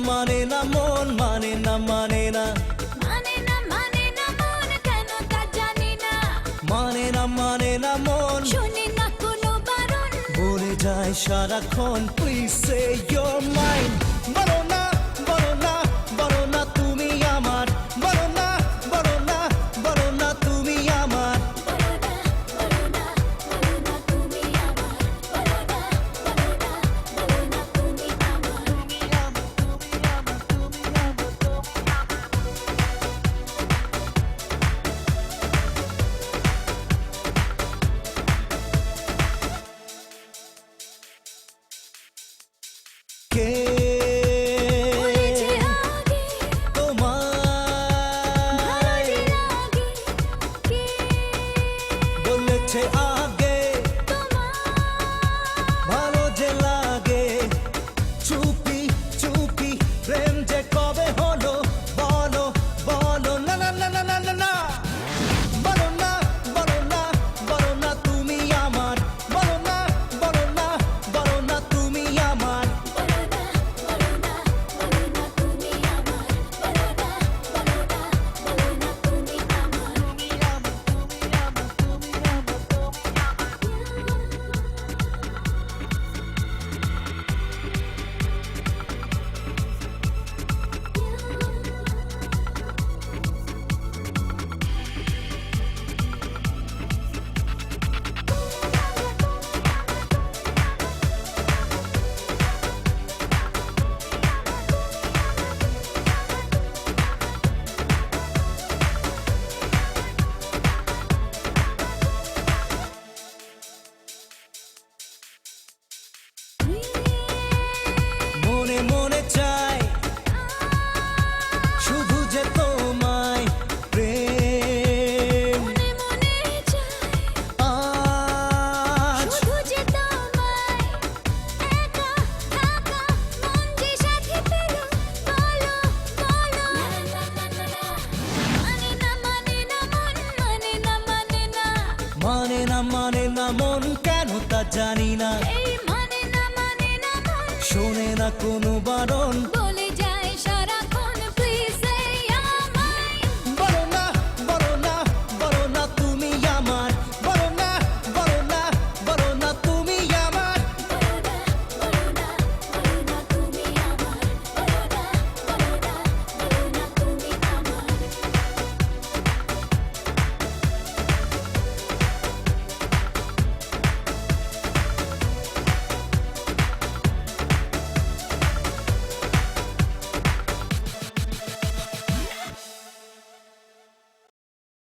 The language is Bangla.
মানে না মন, মানে না মানে না মন, কেন তা জানি না। মানে না মন, শুনি না কোনো বারণ, বলে যায় সারাক্ষণ প্লিজ সে ইউর মাইন্ড। বলো না বলো না বলো না তুমি আমার, বলো না বলো না বলো না তুমি আমার। বলো না বলো না বলো না তুমি আমার, বলো না বলো না বলো না তুমি আমার। কে বলেছে আগে তোমায় ভালো লাগে, কে বলেছে আগে তোমার ভালো যে লাগে। চুপি চুপি প্রেম যে কবে হলো বলো বলো না না না না না না না। বলো না বলো না বলো না তুমি আমার, বলো না বলো না বলো না তুমি আমার। বলো না বলো না বলো না তুমি আমার, বলো না বলো না বলো না তুমি মনে মনে চাই শুধু যে তোমায় প্রেম মনে মনে চাই আজ শুধু যে তোমায়, একা থাকা মন যে সাথে পেল, বলো বলো মানে না মন, মানে না মন কেন তা জানি না। এই মানে না মন, শোনে না কোনো বারণ